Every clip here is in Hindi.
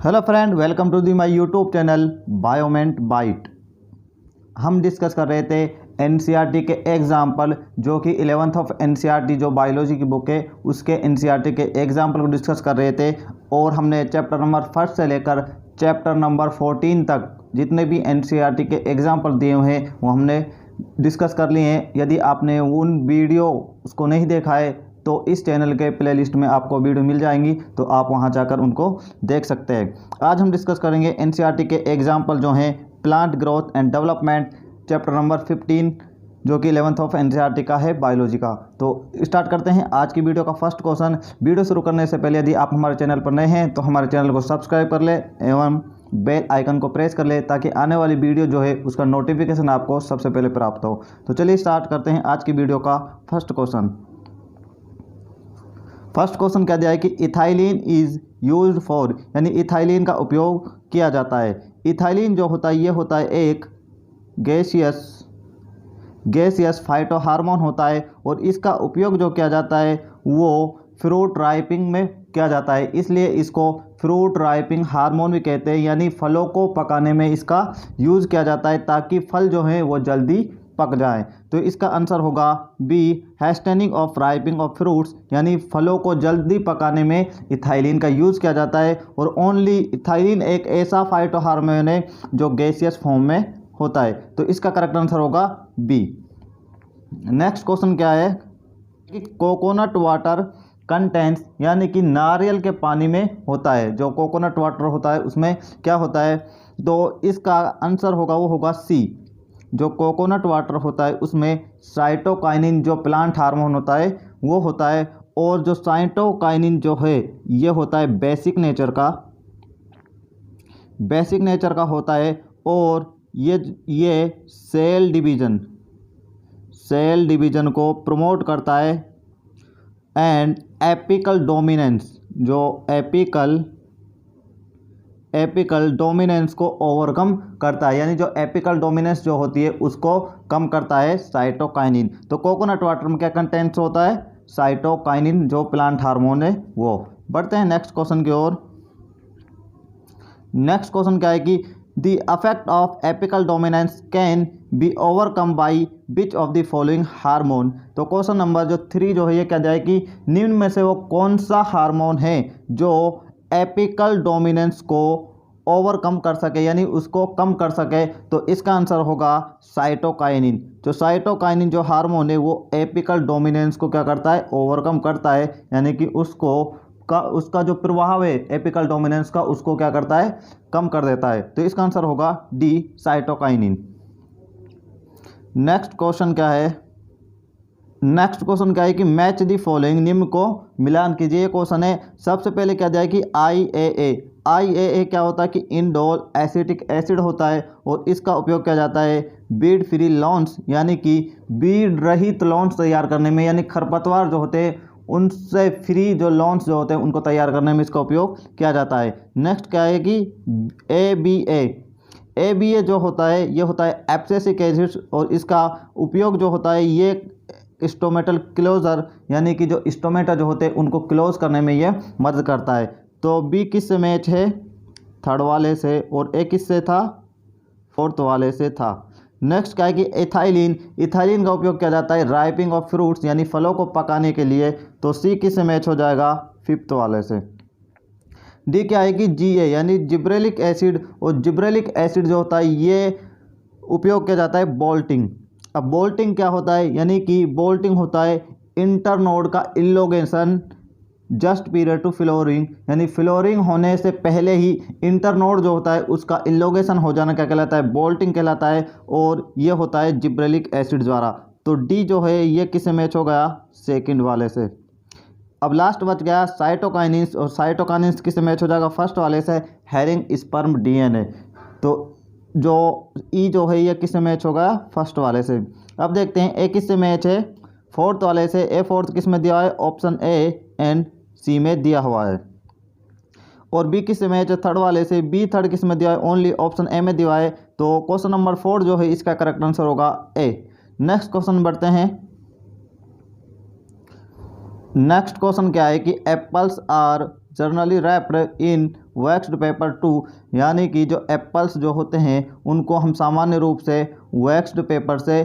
Hello friend, welcome to the my YouTube channel बायोमेंट बाइट। हम डिस्कस कर रहे थे एनसीईआरटी के एग्जाम्पल, जो कि 11th ऑफ एनसीईआरटी जो बायोलॉजी की बुक है उसके एनसीईआरटी के एग्जाम्पल को डिस्कस कर रहे थे। और हमने चैप्टर नंबर 1 से लेकर चैप्टर नंबर 14 तक जितने भी एनसीईआरटी के एग्जाम्पल दिए हुए हैं वो हमने डिस्कस कर लिए हैं। यदि आपने उन वीडियो उसको नहीं देखा है तो इस चैनल के प्लेलिस्ट में आपको वीडियो मिल जाएंगी, तो आप वहां जाकर उनको देख सकते हैं। आज हम डिस्कस करेंगे एनसीईआरटी के एग्जाम्पल जो हैं plant growth and development, chapter number 15 जो कि 11th ऑफ एनसीईआरटी का है बायोलॉजी का। तो स्टार्ट करते हैं आज की वीडियो का फर्स्ट क्वेश्चन। वीडियो शुरू करने से पहले यदि आप हमारे चैनल पर नए हैं तो हमारे चैनल को सब्सक्राइब कर ले एवं बेल आइकन को प्रेस कर ले, ताकि आने वाली वीडियो जो है उसका नोटिफिकेशन आपको सबसे पहले प्राप्त हो। तो चलिए स्टार्ट करते हैं आज की वीडियो का फर्स्ट क्वेश्चन। फर्स्ट क्वेश्चन क्या दिया है कि इथाइलिन इज यूज्ड फॉर, यानी इथाइलिन का उपयोग किया जाता है। इथाइलिन जो होता है ये होता है एक गैसियस फाइटोहार्मोन होता है, और इसका उपयोग जो किया जाता है वो फ्रूट राइपिंग में किया जाता है, इसलिए इसको फ्रूट राइपिंग हार्मोन भी कहते हैं। यानी फलों को पकाने में इसका यूज़ किया जाता है ताकि फल जो है वो जल्दी पक जाए। तो इसका आंसर होगा B, hastening of ripening of fruits, यानी फलों को जल्दी पकाने में इथाइलिन का यूज़ किया जाता है। और ओनली इथाइलिन एक ऐसा फाइटोहार्मोन है जो गैसियस फॉर्म में होता है, तो इसका करेक्ट आंसर होगा बी। नेक्स्ट क्वेश्चन क्या है कि कोकोनट वाटर कंटेंट्स, यानी कि नारियल के पानी में होता है, जो कोकोनट वाटर होता है उसमें क्या होता है, तो इसका आंसर होगा वो होगा सी। जो कोकोनट वाटर होता है उसमें साइटोकाइनिन जो प्लांट हार्मोन होता है वो होता है, और जो साइटोकाइनिन जो है ये होता है बेसिक नेचर का होता है, और ये सेल डिवीजन को प्रमोट करता है। एंड एपिकल डोमिनेंस, जो एपिकल डोमिनेंस को ओवरकम करता है, यानी जो एपिकल डोमिनेंस जो होती है उसको कम करता है साइटोकाइनिन। तो कोकोनट वाटर में क्या कंटेंट्स होता है, साइटोकाइनिन जो प्लांट हार्मोन है वो। बढ़ते हैं नेक्स्ट क्वेश्चन की ओर। नेक्स्ट क्वेश्चन क्या है कि the effect of apical dominance can be overcome by which of the following hormone. तो क्वेश्चन नंबर जो 3 जो है ये क्या जाए कि निम्न में से वो कौन सा हार्मोन है जो एपिकल डोमिनेंस को ओवरकम कर सके, यानी उसको कम कर सके। तो इसका आंसर होगा साइटोकाइनिन। जो साइटोकाइनिन जो हार्मोन है वो एपिकल डोमिनेंस को क्या करता है, ओवरकम करता है, यानी कि उसका जो प्रभाव है एपिकल डोमिनेंस का उसको क्या करता है, कम कर देता है। तो इसका आंसर होगा डी, साइटोकाइनिन। नेक्स्ट क्वेश्चन क्या है कि मैच दी फॉलोइंग, निम्न को मिलान कीजिए। ये क्वेश्चन है। सबसे पहले क्या जाए कि IAA क्या होता है कि इंडोल एसिटिक एसिड होता है, और इसका उपयोग किया जाता है बीड फ्री लॉन्स, यानी कि बीड रहित लॉन्स तैयार करने में, यानी खरपतवार जो होते हैं उनसे फ्री जो लॉन्स जो होते हैं उनको तैयार करने में इसका उपयोग किया जाता है। नेक्स्ट क्या है कि ABA जो होता है ये होता है एब्सिसिक एसिड, और इसका उपयोग जो होता है ये स्टोमेटल क्लोजर, यानी कि जो स्टोमेटा जो होते हैं उनको क्लोज करने में ये मदद करता है। तो बी किस से मैच है, 3rd वाले से, और ए किस से था, 4th वाले से था। नेक्स्ट क्या है कि इथाइलिन का उपयोग किया जाता है राइपिंग ऑफ फ्रूट्स, यानी फलों को पकाने के लिए। तो सी किस से मैच हो जाएगा, 5th वाले से। डी क्या है कि GA यानी जिब्रेलिक एसिड, और जिब्रेलिक एसिड जो होता है ये उपयोग किया जाता है बोल्टिंग। अब बोल्टिंग क्या होता है, यानी कि बोल्टिंग होता है इंटरनोड का इलोगेशन जस्ट पीरियड टू फ्लोरिंग, यानी फ्लोरिंग होने से पहले ही इंटरनोड जो होता है उसका इलोगेशन हो जाना क्या कहलाता है, बोल्टिंग कहलाता है, और ये होता है जिब्रेलिक एसिड द्वारा। तो डी जो है ये किससे मैच हो गया, 2nd वाले से। अब लास्ट बच गया साइटोकाइनिन्स, और साइटोकाइनिन्स किससे मैच हो जाएगा, 1st वाले से, हेरिंग स्पर्म DNA। तो जो ई जो है ये किससे मैच होगा, 1st वाले से। अब देखते हैं ए किससे मैच है, 4th वाले से। ए 4th किस में दिया है, ऑप्शन ए एंड सी में दिया हुआ है। और बी किससे मैच है, 3rd वाले से। बी 3rd किस में दिया है, ओनली ऑप्शन ए में दिया है। तो क्वेश्चन नंबर 4 जो है इसका करेक्ट आंसर होगा ए। नेक्स्ट क्वेश्चन बढ़ते हैं। नेक्स्ट क्वेश्चन क्या है कि apples are generally wrapped in waxed paper to, यानी कि जो एप्पल्स जो होते हैं उनको हम सामान्य रूप से वैक्स्ड पेपर से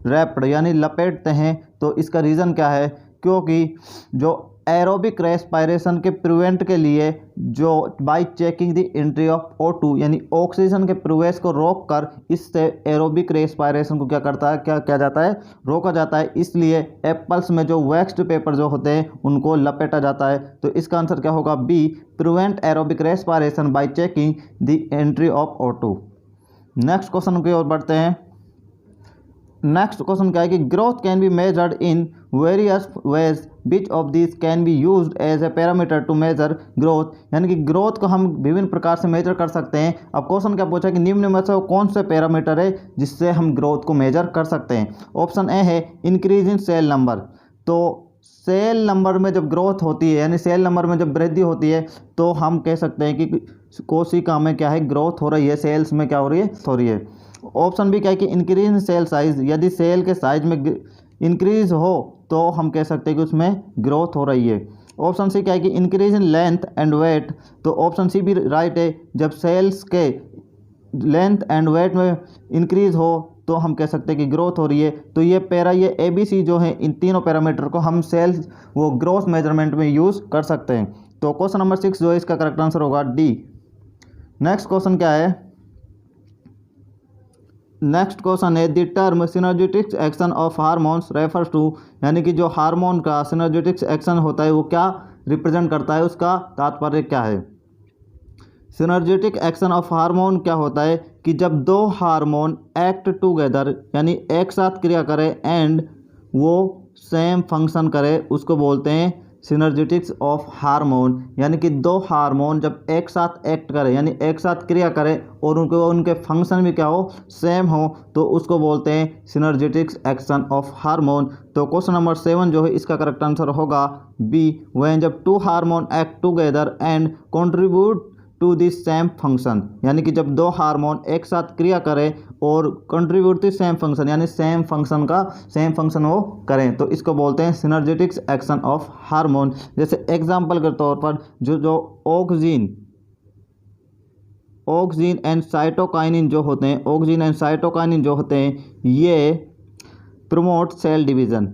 रैप्ड यानी लपेटते हैं। तो इसका रीज़न क्या है, क्योंकि जो एरोबिक रेस्पिरेशन के प्रिवेंट के लिए जो bye checking the entry of O2 यानी ऑक्सीजन के प्रवेश को रोककर इससे एरोबिक रेस्पिरेशन को क्या करता है, क्या किया जाता है, रोका जाता है। इसलिए एप्पल्स में जो वैक्स्ड पेपर जो होते हैं उनको लपेटा जाता है। तो इसका आंसर क्या होगा, B, prevent aerobic respiration by checking the entry of O2। Next question की ओर बढ़ते हैं। नेक्स्ट क्वेश्चन क्या है कि growth can be measured in various ways, which of this can be used as a parameter to measure growth, यानी कि ग्रोथ को हम विभिन्न प्रकार से मेजर कर सकते हैं। अब क्वेश्चन क्या पूछा कि निम्न में से वो कौन से पैरामीटर है जिससे हम ग्रोथ को मेजर कर सकते हैं। ऑप्शन ए है इंक्रीज इन सेल नंबर। तो सेल नंबर में जब ग्रोथ होती है यानी सेल नंबर में जब वृद्धि होती है तो हम कह सकते हैं कि कोशिका में क्या है, ग्रोथ हो रही है, सेल्स में क्या हो रही है। ऑप्शन बी क्या है कि इंक्रीज इन सेल साइज, यदि सेल के साइज में इंक्रीज हो तो हम कह सकते हैं कि उसमें ग्रोथ हो रही है। ऑप्शन सी क्या है कि increase in length and weight. तो ऑप्शन सी भी राइट है, जब सेल्स के लेंथ एंड वेट में इंक्रीज हो तो हम कह सकते हैं कि ग्रोथ हो रही है। तो ये ABC जो है, इन तीनों पैरामीटर को हम सेल्स वो ग्रोथ मेजरमेंट में यूज़ कर सकते हैं। तो क्वेश्चन नंबर 6 जो है इसका करेक्ट आंसर होगा डी। नेक्स्ट क्वेश्चन क्या है, नेक्स्ट क्वेश्चन है the term synergetics action of hormones refers to, यानी कि जो हार्मोन का सिनर्जेटिक्स एक्शन होता है वो क्या रिप्रेजेंट करता है, उसका तात्पर्य क्या है। सिनर्जेटिक एक्शन ऑफ हार्मोन क्या होता है कि जब दो हार्मोन एक्ट टुगेदर यानी एक साथ क्रिया करे एंड वो सेम फंक्शन करे, उसको बोलते हैं सिनर्जेटिक्स ऑफ हार्मोन। यानी कि दो हार्मोन जब एक साथ एक्ट करे यानी एक साथ क्रिया करे और उनके फंक्शन भी क्या हो, सेम हो, तो उसको बोलते हैं सिनर्जेटिक्स एक्शन ऑफ हार्मोन। तो क्वेश्चन नंबर 7 जो है इसका करेक्ट आंसर होगा बी, व्हेन जब two hormone act together and contribute to this same function, यानी कि जब दो हार्मोन एक साथ क्रिया करें और कंट्रीब्यूट टू सेम फंक्शन यानी सेम फंक्शन वो करें, तो इसको बोलते हैं सिनर्जेटिक्स एक्शन ऑफ हार्मोन। जैसे एग्जांपल के तौर पर जो ऑक्सीजन एंड साइटोकाइनिन जो होते हैं, ये प्रमोट सेल डिवीज़न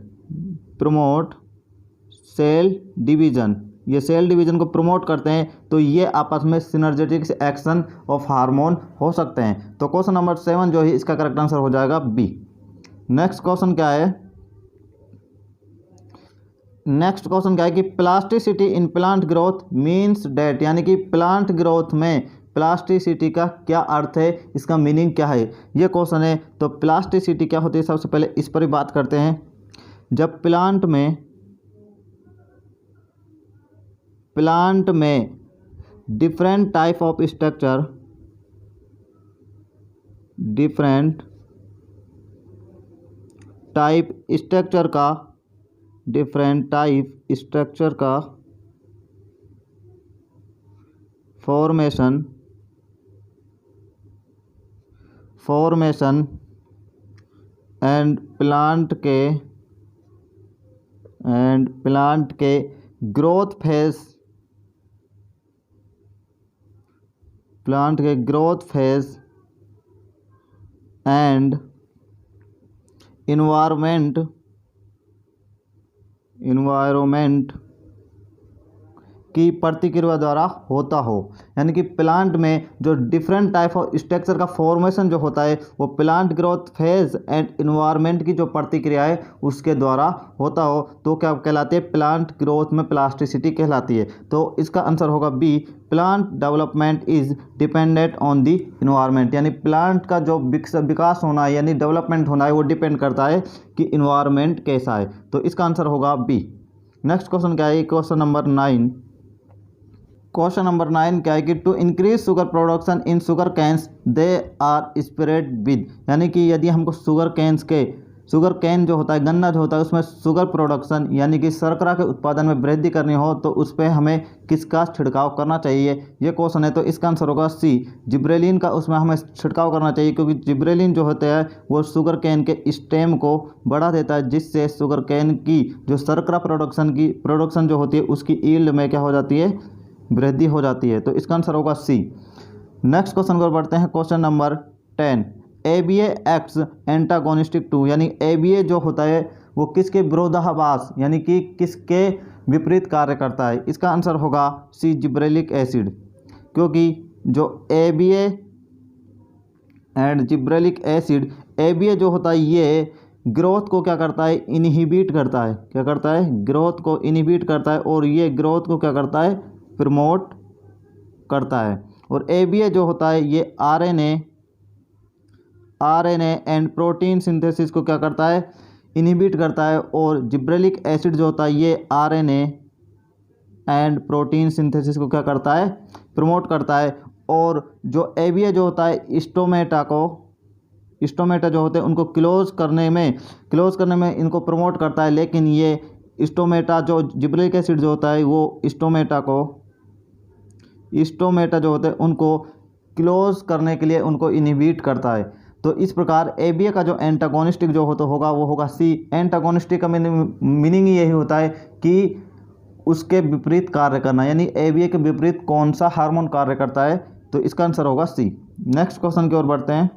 को प्रमोट करते हैं। तो ये आपस में सिनर्जेटिक्स एक्शन ऑफ हार्मोन हो सकते हैं। तो क्वेश्चन नंबर 7 जो है इसका करेक्ट आंसर हो जाएगा बी। नेक्स्ट क्वेश्चन क्या है, कि plasticity in plant growth means that, यानी कि प्लांट ग्रोथ में प्लास्टिसिटी का क्या अर्थ है, इसका मीनिंग क्या है, ये क्वेश्चन है। तो प्लास्टिसिटी क्या होती है, सबसे पहले इस पर ही बात करते हैं। जब प्लांट में डिफरेंट टाइप ऑफ स्ट्रक्चर का फॉर्मेशन एंड प्लांट के ग्रोथ फेज एंड इन्वायरमेंट की प्रतिक्रिया द्वारा होता हो, यानी कि प्लांट में जो डिफरेंट टाइप ऑफ स्ट्रक्चर का फॉर्मेशन जो होता है वो plant growth phase and environment की जो प्रतिक्रिया है उसके द्वारा होता हो, तो क्या कहलाती है, प्लांट ग्रोथ में प्लास्टिसिटी कहलाती है। तो इसका आंसर होगा B, plant development is dependent on the environment, यानी प्लांट का जो विकास होना है यानी डेवलपमेंट होना है वो डिपेंड करता है कि इन्वायरमेंट कैसा है। तो इसका आंसर होगा बी। नेक्स्ट क्वेश्चन क्या है, क्वेश्चन नंबर 9 क्या है कि to increase sugar production in sugar canes they are spread with, यानी कि यदि हमको शुगर कैन जो होता है, गन्ना जो होता है, उसमें शुगर प्रोडक्शन यानी कि शर्करा के उत्पादन में वृद्धि करनी हो तो उस पर हमें किसका छिड़काव करना चाहिए, ये क्वेश्चन है। तो इसका आंसर होगा सी, जिब्रेलिन का उसमें हमें छिड़काव करना चाहिए, क्योंकि जिब्रेलिन जो होता है वो शुगर कैन के स्टेम को बढ़ा देता है, जिससे शुगर कैन की जो शर्करा प्रोडक्शन जो होती है उसकी ईल्ड में क्या हो जाती है, वृद्धि हो जाती है। तो इसका आंसर होगा सी। नेक्स्ट क्वेश्चन को बढ़ते हैं, question number 10। ABA acts antagonistic to, यानी ABA जो होता है वो किसके विरोधाभास यानी कि किसके विपरीत कार्य करता है। इसका आंसर होगा सी, जिब्रेलिक एसिड, क्योंकि जो ABA and gibberellic acid, ABA जो होता है ये ग्रोथ को क्या करता है, इनहिबिट करता है। क्या करता है, ग्रोथ को इनहिबिट करता है, और ये ग्रोथ को क्या करता है, प्रमोट करता है। और ABA जो होता है ये RNA एंड प्रोटीन सिंथेसिस को क्या करता है, इनहिबिट करता है। और जिब्रेलिक एसिड जो होता है ये RNA एंड प्रोटीन सिंथेसिस को क्या करता है, प्रमोट करता है। और जो ABA जो होता है स्टोमेटा जो होते हैं उनको क्लोज करने में इनको प्रमोट करता है, लेकिन ये स्टोमेटा जो जिब्रेलिक एसिड जो होता है वो स्टोमेटा जो होते हैं उनको क्लोज करने के लिए उनको इनहिबिट करता है। तो इस प्रकार ABA का जो एंटागोनिस्टिक जो होगा वो होगा सी। एंटागोनिस्टिक का मीनिंग यही होता है कि उसके विपरीत कार्य करना, यानी ABA के विपरीत कौन सा हार्मोन कार्य करता है। तो इसका आंसर होगा सी। नेक्स्ट क्वेश्चन की ओर बढ़ते हैं।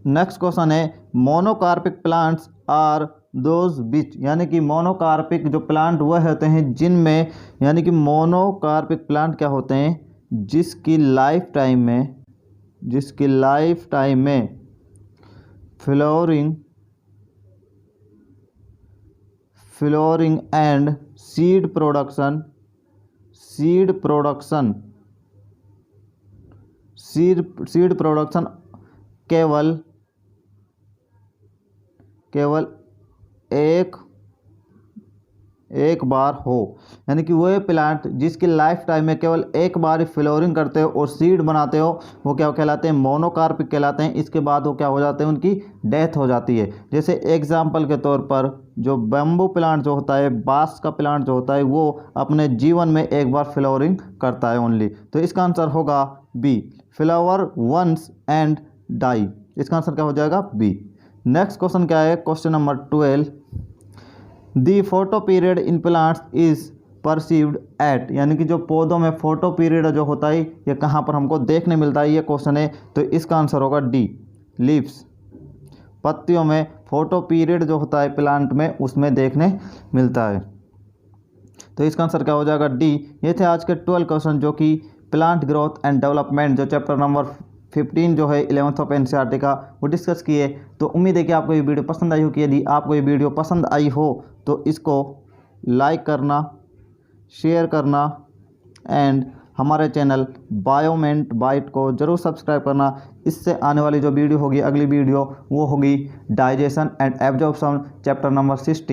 नेक्स्ट क्वेश्चन है, monocarpic plants are those which, यानी कि मोनोकार्पिक जो प्लांट वह होते हैं जिनमें, यानी कि मोनोकार्पिक प्लांट क्या होते हैं, जिसकी लाइफ टाइम में फ्लोरिंग एंड सीड प्रोडक्शन केवल एक बार हो, यानी कि वह प्लांट जिसकी लाइफ टाइम में केवल एक बार ही फ्लोरिंग करते हो और सीड बनाते हो, वो क्या कहलाते हैं, मोनोकार्पिक कहलाते हैं। इसके बाद वो क्या हो जाते हैं, उनकी डेथ हो जाती है। जैसे एग्जाम्पल के तौर पर जो बैम्बू प्लांट जो होता है, बांस का प्लांट जो होता है, वो अपने जीवन में एक बार फ्लोरिंग करता है ओनली। तो इसका आंसर होगा B, flower once and die. इसका आंसर क्या हो जाएगा, बी। नेक्स्ट क्वेश्चन क्या है, question number 12। The photo period in plants is perceived at, यानी कि जो पौधों में फोटो पीरियड जो होता है ये कहाँ पर हमको देखने मिलता है, ये क्वेश्चन है। तो इसका आंसर होगा डी, लीव्स। पत्तियों में फोटो पीरियड जो होता है प्लांट में, उसमें देखने मिलता है। तो इसका आंसर क्या हो जाएगा, डी। ये थे आज के 12 क्वेश्चन जो कि प्लांट ग्रोथ एंड डेवलपमेंट जो चैप्टर नंबर 15 जो है 11th ऑफ NCERT का वो डिस्कस किए। तो उम्मीद है कि आपको ये वीडियो पसंद आई हो। कि यदि आपको ये वीडियो पसंद आई हो तो इसको लाइक करना, शेयर करना एंड हमारे चैनल बायोमेंट बाइट को ज़रूर सब्सक्राइब करना। इससे आने वाली जो वीडियो होगी, अगली वीडियो वो होगी digestion and absorption chapter number 60।